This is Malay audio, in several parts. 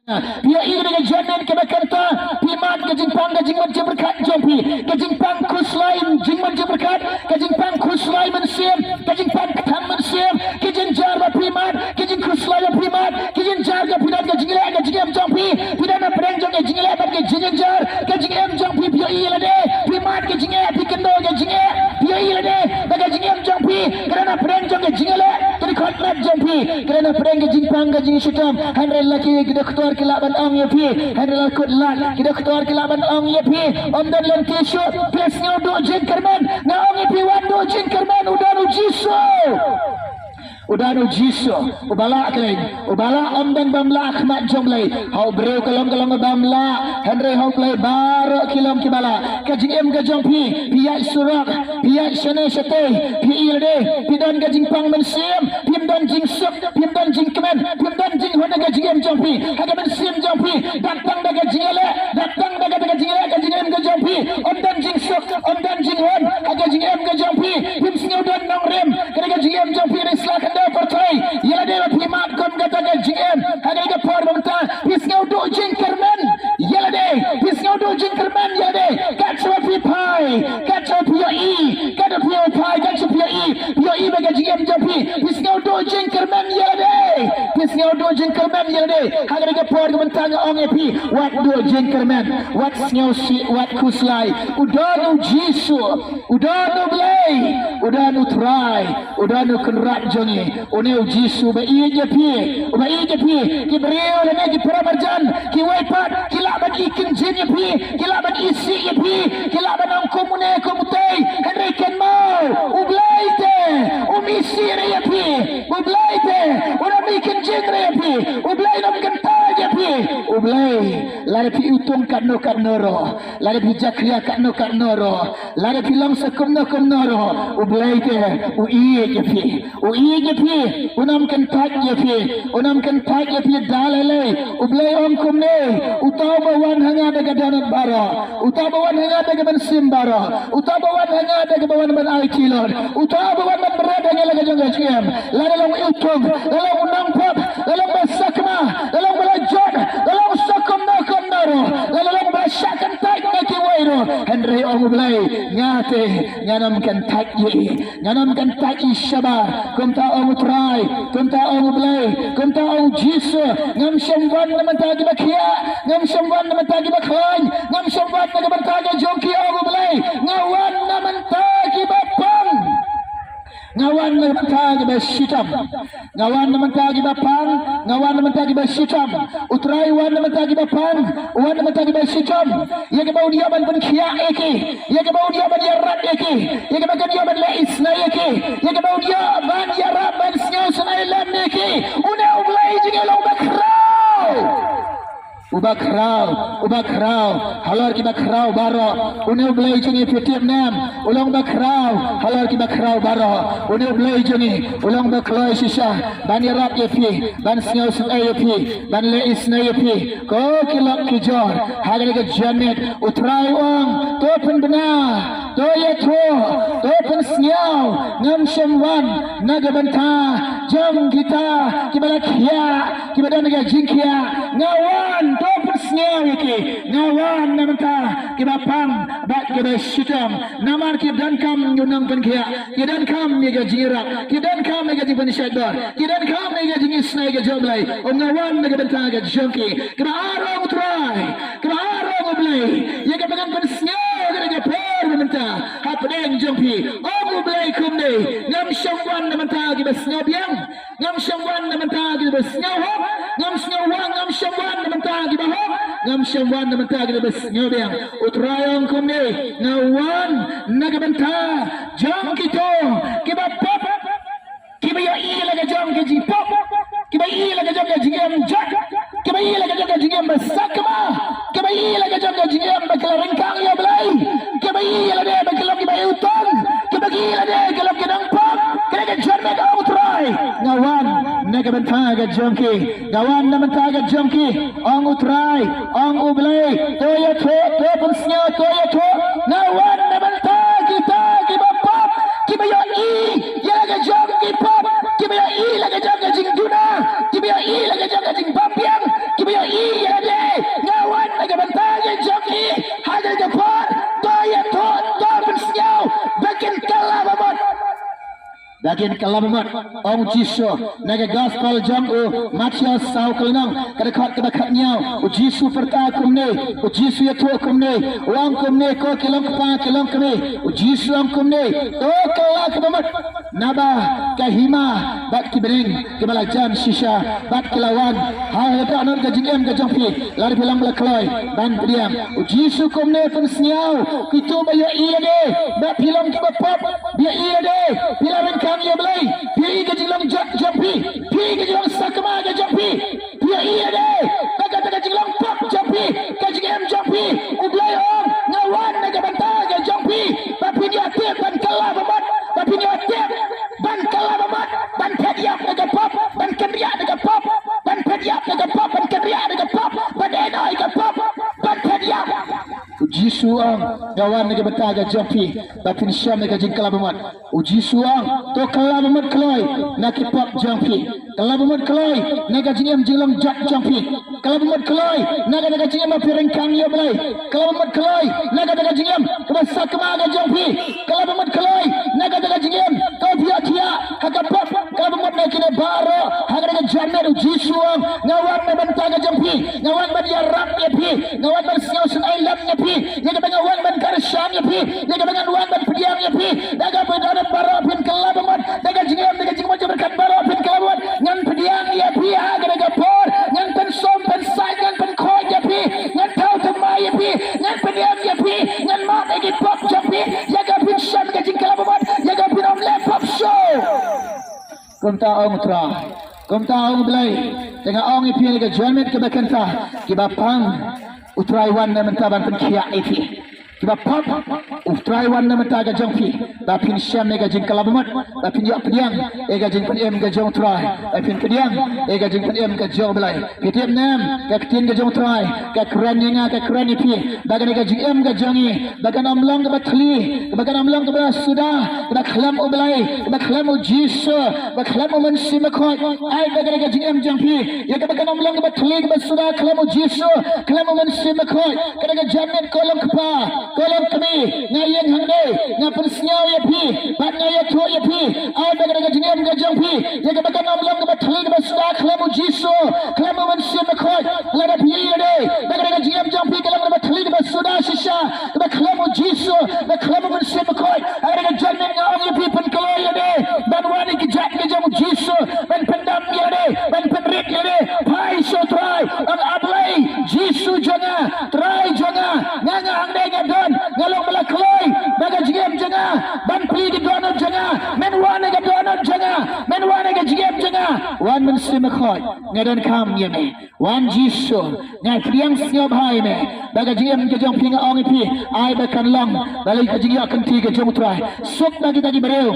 Pia ini dengan janan ke Jakarta, Pimat ke Jingpang ke Jingman Berkat Jompi, ke Jingpang Kuslaim Jingman Berkat, ke Jingpang Kuslaim Mensiam, ke Jingpang Ketan Mensiam, ke Jingjar Pimat, ke Jing Kuslaim Pimat, ke Jingjar ke Pidat ke Jingilek ke Jingam Jompi, Pidana Perang Jong ke Jingilek ke Jingjar, ke Jingam Jompi Pia Ilade, Pimat ke Jingek, Pikendo ke Jingek, Pia Ilade, ke Jingam Jompi, kerana Perang Jong ke Jingilek, dari Khotmat Jompi, kerana Perang ke Jingpang ke Jingsutam, Handre laki kita ketua kelaban ang ya pi handle kod lat kita ketua kelaban ang ya pi om dan len tisu plus nyodo jengkerman na ang ya pi wando jengkerman udah nu jiso ubala kelain ubala om dan bamla akhmat jomlai hau breu kalong bamla henry hau play bar kilom kibala kajing em gajong pi pia surak pia shane shate pi ilde pidan gajing pang mensim pimdan jing suk pimdan jing kemen pimdan jing hona gajing em jompi haga mensim jompi datang daga jingele datang daga gajing em gajong pi om dan jing suk om dan jing hon haga jing em gajong pi pim snyodan nong rem gajing em jompi reslak pertai ialah dia Pimat kon kata ke GM ada ke por bangta pisngau do jingkerman ialah dia pisngau do jingkerman ialah dia kacu pipai kacu pai kacu pi bagi GM jampi pisngau do jingkerman ialah dia pisngau do jingkerman ialah dia ada ke por bangta ong epi wat do jingkerman wat snau si wat kuslai udah nu jisu udah nu blai udah nu try udah nu kenrat jongi oneu jisu ba iya pi ki beriu le ne ki peramarjan ki waipat ki laban ikin jin ya pi ki laban isi ya pi ki laban ang komune komutai henry ken mau ublaite umisi re ya pi ublaite ora bikin jin re ya pi ublai nam kenta ya pi ublai lare pi utung kanno kanoro lare pi jakria kanno kanoro lare pi long sakum no komnoro ublaite u iya ya pi unam kan tak ya pi dalale ublai om kumne utaw bawan hanga daga danat bara utaw bawan hanga daga bensim bara utaw bawan hanga daga bawan ban ai kilon utaw bawan ban berada ngala ga jonga ciem lare long utung long unang pop long basakma long belajon long sakum no komnaro long basakan tak ki wairo henry om ublai nyate nyanam kan tak shabar kumta om try kumta om blay kumta om jisu ngam shamwan naman tagi bakhya ngam shamwan naman tagi bakhan ngam shamwan naman tagi jonki om blay ngawan naman tagi bapang ngawan naman tagi basitam ngawan naman tagi bapang ngawan naman tagi basitam utray wan naman tagi bapang wan naman tagi basitam ya ke bau dia ban khya eke ya ke bau dia ban yarat eke ya ke bau dia ban la isna eke ya ke bau dia ban yarat ban snya sunailan eke una ublai jingelong bakrau halor ki bakrau baro une ublai jingi fitiam nam ulang bakrau halor ki bakrau baro une ublai jingi ulang bakloi sisa ban yarat epi ban snya sunai epi ban la isna epi ko kilok ki jor haga ke janet utrai wang to pen benar to ya to pen snyau ngam shamwan naga banta jam kita kibala khia kibada naga jingkia ngawan to pen snyau iki ngawan namanta kibapang bat kiba shitam namar kidan kam yunang pen khia kidan kam mega jingira kidan kam mega jiban shador kidan kam mega jingis naga jomlai ngawan naga banta ga jonki kiba arong utrai kiba arong ublai ya ke pengan pen snyau ga por namanta hapdeng jompi om ublai kumne ngam shamwan namanta kiba snyau biang ngam shamwan namanta kiba snyau hop ngam snyau wang ngam shamwan namanta kiba hop ngam shamwan namanta kiba snyau biang utrayong kumne ngawan naga banta jom kito kiba pop kiba ya ila ga jom ke ji pop kiba ila ga jom ke ji em jak kiba ila ga jom ke ji em basakma kiba ila ga jom ke ji em baklarengkang ya belai kiba ila de baklok kiba utang kiba ila de kelok kedang pop kena jorme ga utrai ngawan naga banta ga jomki ngawan na banta ga jomki ong utrai ong ublai to ya to pensnya to ya to ngawan na banta kita kiba pop kiba ya i ya ga jomki pop kiba ya i la ga jom ga jing duna kiba ya i la ga jom ga jing pampiang kiba ya i lakin kalamat ong Jisu naga gospel jang Matius sau kelnang kada khat kada khatnya Jisu perta kumne Jisu ya tu kumne wang kumne ko kilong pa kilong kene Jisu ang kumne to kala kalamat naba kahima bat kibring kibala jan shisha bat kilawan ha heta anon ka jingem ka jangpi lari bilang belakloi ban diam Jisu kumne pun siau kitu baya iya de bat bilang ki bapap dia iya de bilang kang ya belai pi ka jinglang jampi pi ka jinglang sakma ka jampi dia iya de baka ka jinglang pap jampi ka jingem jampi ublai on ngawan na ka banta ka jampi tapi dia tiap ban kala babat tapi dia tiap ban kala babat ban pediap na pop ban kemria na pop ban pediap na pop ban kemria na pop ban enai ka pop ban pediap Jisu ang gawan na bataga jampi tapi syam na jingkala bamat Jisu ang to kala bamat kloi na ki pop jampi kala bamat kloi na jingem jinglam jampi kala bamat kloi na jingem piring kang ya belai kala bamat kloi na jingem kebasa kemaga jampi kala bamat kloi na jingem kau dia haga pop kala bamat na kina baro haga na jamer Jisu ang ngawan na bataga jampi ngawan ba dia rap ya pi ngawan ba siau sun ai lam ya pi yang dengan wan ban karsyam ya pi yang dengan wan ban pediam ya pi daga pedana baro pin kalabamat daga jingam berkat baro pin kalabamat ngan pediam ya pi daga por ngan pen som pen sai ngan pen kho ya pi ngan tau temai ya pi ngan pediam ya pi ngan mat egi pop ya pi jaga pin syam ke jing kalabamat jaga pin om le pop show kumta ong tra kumta ong belai dengan ong ipi ni ke jamet ke bakanta ke bapang Utraiwan na mentaban penkia ifi kiba pop Utraiwan na mentaga jangpi dapin syam ega jing kalabamat dapin yak pediang ega jing pediem ga jong trai dapin pediang ega jing pediem ga jong belai pediam nem ga ketin ga jong trai ga kran yenga ga kran ifi bagan ega jing em ga jangi bagan amlang ga bathli bagan amlang ga sudah ga khlam o belai ga khlam o Jisu ga khlam o mansi makhoi ai bagan ega jing em jangpi ya ga bagan amlang ga bathli ga sudah khlam o Jisu khlam o mansi makhoi kada ga jamin kolong kpa kolong kami ngayeng hangde ngapun siau ya pi ban ngaya tu ya pi ai bagan ga jingem ga jangpi ya ga bagan amlang ga bathli ga sudah khlam o Jisu khlam o mansi makhoi lada pi ya de bagan ga jingem jangpi ga lam bathli ga sudah shisha ga khlam o Jisu ga khlam o mansi makhoi ai ga jamin ga ong ya pi pen kalo ya de ban wani ki jat ga jang Jisu ban pendam ya de ban penrit ya de pai so try ang ablai Jisu janga try janga nganga hangde ga don ngalong bala kloi baga jigem janga ban pli di donor janga men wane ga donor janga men wane ga jigem janga wan men sim khoi ngadon kam yeme wan Jisu ngai priang sio bhai me baga jigem ga jong pinga ong pi ai ba kan long balai ka jigya kan ti ga jong try sok bagi tagi bereu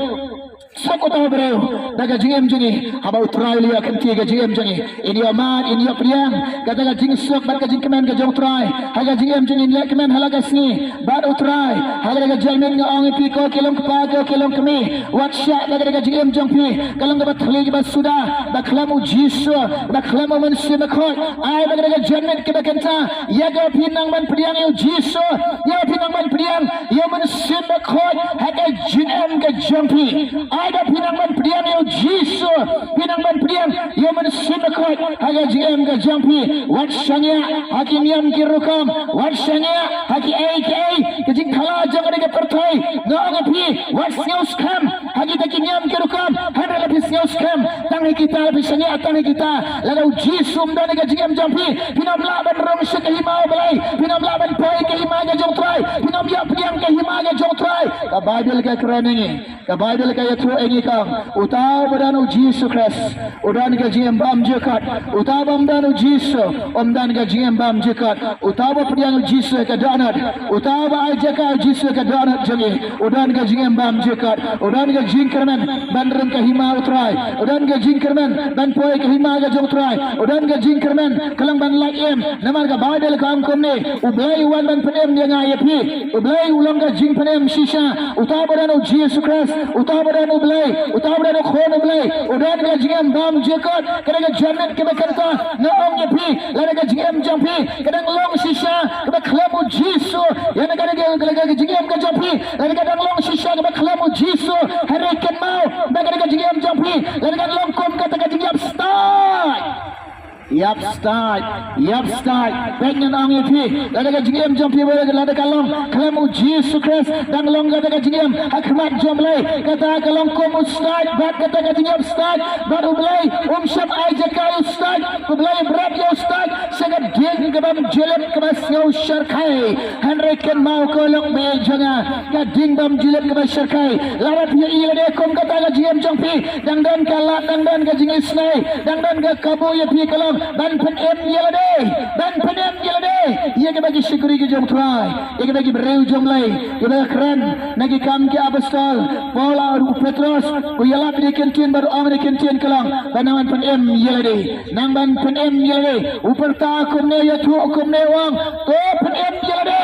sok utau bereu baga jigem jongi haba utrai liya kan ti ga jigem jongi ini aman ini priang kata ga jing sok bat ga jing kemen ga jong try haga jigem jongi le kemen halaga sni bat utrai haga ga jalmen ga ong pi ko kilom pa ko kilom kami wat sya ga jigem jong pi kalang ga thli ga sudah ba khlamu Jisu ba khlamu man sim khoi ai ba ga jalmen ke ba kanta ya ga pinang ban priang yo Jisu ya pinang ban priang yo man sim khoi haga jingem ga jong pi ai ga pinang ban priang yo Jisu pinang ban priang yo man sim khoi haga jingem ga jong pi wat sangya hakim yam ki rukam wat sangya haki ai ke jing khala jang ga perthai no ga pi wat sios kham hagi takin yam ki rukam hada la pi sios kham tangi kita pi sangya tangi kita lalu Jisu mdan ga jingem jong pi pinam la ban rom se ke himau belai pinam la ban pai ke hima ga jong trai pinam ya priang ke hima ga jong trai ka Bible ka krenengi ka Bible ka yathu engi ka utau badanu Jisu Christ udan ga jingem bam jekat utau bam danu Jisu omdan ga jingem bam jekat utau ba priang Jisu ka danat utau ba ajaka Jisu ka danat jangi udan ga jingem bam jekat udan ga jing kermen ban rem ka hima utrai udan ga jing kermen ban poi ke hima ga jong trai udan ga jing kermen kalang ban lak em namar ga Bible ka am komne ublai wan ban penem dia ngai pi ublai ulang ga jing penem shisha utau badanu Jisu Christ utau badanu belai utama dan khon belai udan ga jingam bam jekot kadang janet ke bekanta naong yepi lada ga jingam jampi kadang long shisha ke klamu jisu yang ga jingam ga jampi lada ga long shisha ke klamu jisu harikan mau ga jingam jampi lada ga long kom kata ga jingam start Yap start pengen angin pi lada ka jingam jampi boleh lada kalong kelamu Jesus Christ dan long lada ka jingam hakmat jomlai kata kalong kom start bat kata ka jingam start bat ublai syap aja kau start ublai berat yo start sangat geng ke bam jelek ke bas yo syarkai hanrekan mau kolong be janga ka ding bam jelek ke bas syarkai lada pi ilade kom kata ka jingam jampi dan kalat dan ka jingis nai dan ka kabu ye pi kalong ban penem yelade ye ke bagi syukuri ke jom try ye ke bagi bereu jom lai ye bagi keren nagi kam ke apostol Paul ru Petrus ku yala di kentin baru ang di kentin kelang banawan penem yelade nang ban penem yelade uperta kumne ya tu kumne wang to penem yelade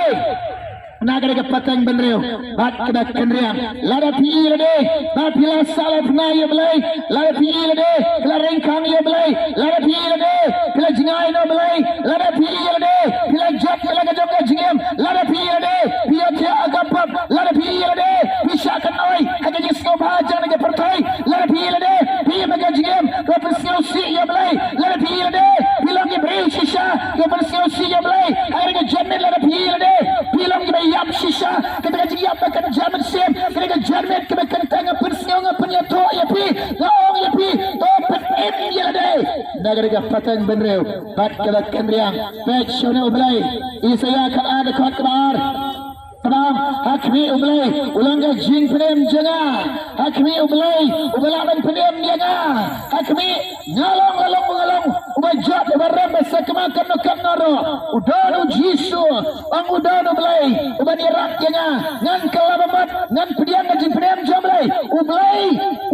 naga ke patang benreu bat ke bat kenriang lada pi lade bat pila salaf na ye belai lada pi lade pila rengkang ye belai lada pi lade pila jingai no belai lada pi lade pila jat ye laga jongga jingem lada pi lade pia tia agapap lada pi lade pisha kanoi haga jisno bhaja naga pertai lada pi lade pi maga jingem ko persio si ye belai lada pi lade pila ke breu shisha ko persio si ye belai haga jenne lada pi lade pila ke yap shisha ketika jiap makan jaman sem ketika jarmet kebakan tanga persiong penyato ya pi gaong ya pi topet em ya deh naga patang benreu bat kebakan riang pet shone ublai isaya ka ada kot kebar Padam hakmi ublai ulangga jing penem janga hakmi ublai ubalaban penem janga hakmi ngalong ubajat baram sakmakan no kamnaro udanu jisu ang udanu ublai ubani rak janga ngan kalabamat ngan pediang jing penem jamlai ublai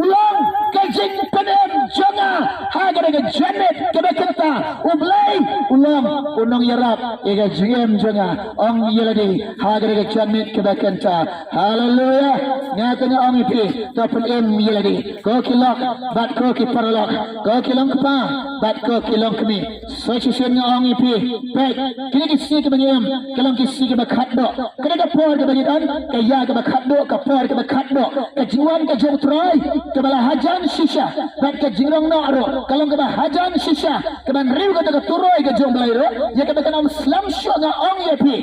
ulang kajing penem janga haga ga janet kebekenta ublai ulang unong yarap ega jing janga ong yeladi haga ga janet kebekenta haleluya nyatanya ong ipi topun em yeladi ko kilok bat ko kiparlok ko kilong pa bat ko kilong kami sosialnya ong ipi pek kini kisi ke bangem kilong kisi ke bakhat do kene ka por ke bagitan kaya ke bakhat do ka por ke bakhat do ke jiwan ke jong trai ke bala hajan shisha bat ke jingrong no ro kalong ke ba hajan shisha ke ban riu ke ka turoi ke jong blai ro ya ke kanam slam show nga ong ipi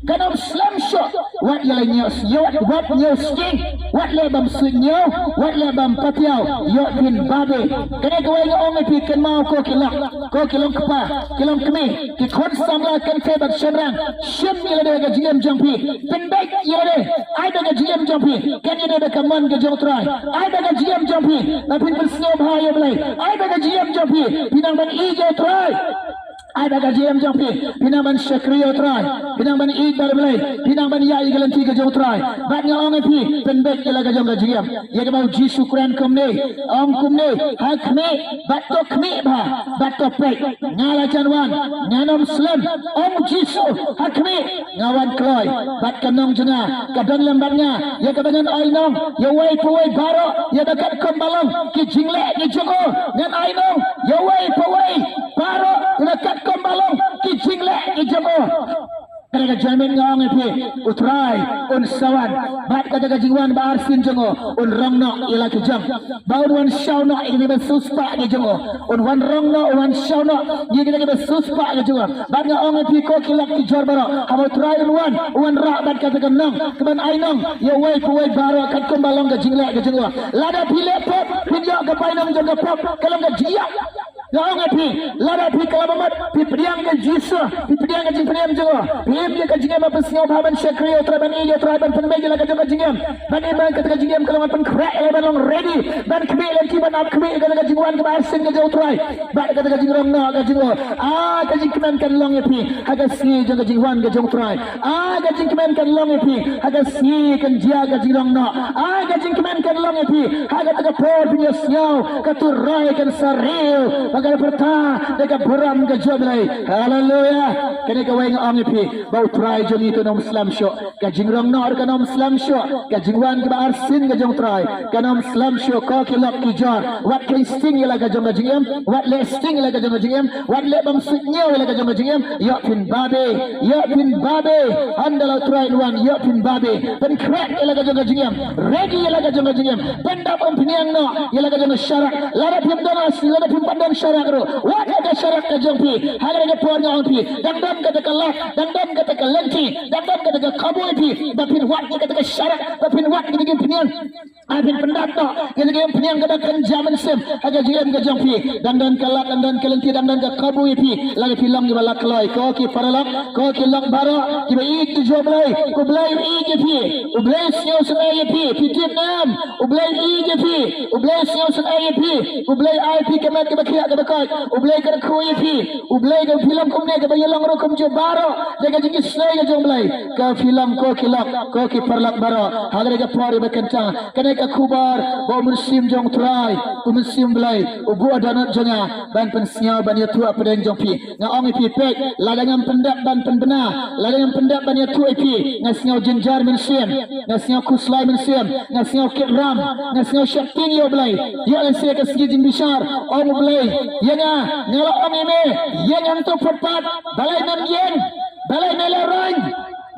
kanam slam show wat yelanya what new skin what lebam sunyo what lebam patiao yo pin babe kene ko nga ong ipi ken mau ko kilong kepa kilong kemi ki khon samla kan ke bat shenrang shem yelade ga jingem jampi pendek yelade ai da ga jingem jampi kan yede da kaman ga jong trai ai da ga jingem jampi na pin bersno bhai blai ai da ga jingem jampi pinang ban i jo trai ada gaji em jampi pinang ban syakriyo try pinang ban id bar belai pinang ban ya igalanti ke jong try bat nga ong pi penbek ke laga jong gaji em ye ke bau ji syukran kumne ong kumne hakme bat to kme ba bat to pek ngala chanwan nganom slam ong jisu hakme ngawan kloy bat kanong jena kadang lembatnya ye ke dengan ainong ye wai puai baro ye dekat kombalong ki jingle ki jogo ngan ainong ye wai puai baro dekat kombalong ki jingle ki jogo kena jamin ngong ipi utrai un sawan bat kata jingwan ba arsin jongo un rongno ila ke jam baun wan shauno ini be suspa ke jongo un wan rongno wan shauno ni ke be suspa ke jongo bat ngong ipi ko kilak ki jor baro habo utrai un wan ra bat kata nong keban ainong ye wai puai baro kat kombalong ke jingle ke jongo lada pile pop pinjo ke painong jongo pop kalau ke jiak ngong ipi lada pi kalamat pi pediang ke jisu pi pediang ke jingpediam jongo Pim dia kajingam apa siau bahaban syakriyo traban iya traban penbegi laga juga kajingam ban iman ketika kajingam kalau pen crack ban long ready ban kemi lagi ban up kemi kalau kajingwan ke barsin ke jauh try ban ketika kajingam no kajingwo kajing kemen kan long epi haga si jang kajingwan ke jauh try kajing kemen kan long epi haga si kan jia kajingam no kajing kemen kan long epi haga tega por punya siau katurai kan saril bagai perta dekat beram ke jomlai haleluya kene ke weng ong pi bau try joni to nom Islam syok ka jingrong nor ka nom Islam syok ka jingwan ke arsin ke jong try ka nom Islam syok ko kilap ki jar wat ke sting la ka jong jingem wat le sting la ka jong jingem wat le bam sitnyo la ka jong jingem yo pin babe andala try wan yo pin babe pen crack la ka jong jingem ready la ka jong jingem pendap om piniang no la ka jong syarak lara pim donas lara pim padang syarak ro wat ka syarak ka jong pi haga ke por ngong pi dang dam ka ka lak dang dam ka ka lenti dang dam ka ka kaboi pi bapin wat ka ka syarak bapin wat ka ka piniang abin pendap to ka piniang ka kan zaman sem haga jiem ka jong pi dang dan ka lak dang dan ka lenti dang dan ka kaboi pi lagi pilang ki balak loi ko ki paralak ko ki lang baro ki ba ik tu joblai ko blai i ke pi u blai sio sa ai pi tip nam u blai i ke pi u blai sio sa ai pi u blai ai pi ke mat ke bakia ke bakoi u blai ka khoi pi u blai ka film kum ne ke ba yelang ro kum jo baro jaga jingi slai ke jomblai ka film ko ki lak ko ki parlak baro hagre ke pori ba kenta kene ka khubar bo musim jong trai u musim blai u bu adanat jonga ban pen siau ban ya tu apa den jong pi nga ong pi pek ladangam pendap ban pen bena ladangam pendap ban ya tu pi nga siau jenjar men sim nga siau kuslai men sim nga siau kit ram nga siau syapin yo blai ya le se ka sigi jing bishar ong blai ya nga ngala ong ime ya nga tu perpat balai men yen balai melerang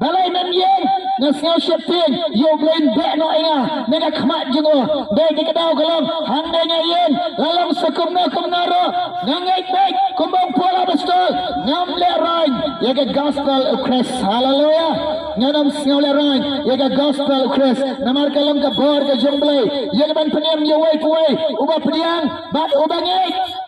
balai men yen nga siau syapin yo blai bek no ina nega khmat jengo de di kedau kalong hang de nya yen lalong sakum na kumnaro ngangai bek kumbang pola bestol ngam le rang ya ga gospel of Christ hallelujah nganam siau le rang ya ga gospel of Christ namar kalong ka bor ka jomblai ya ban penyam yo wai puai uba pediang bat ubangit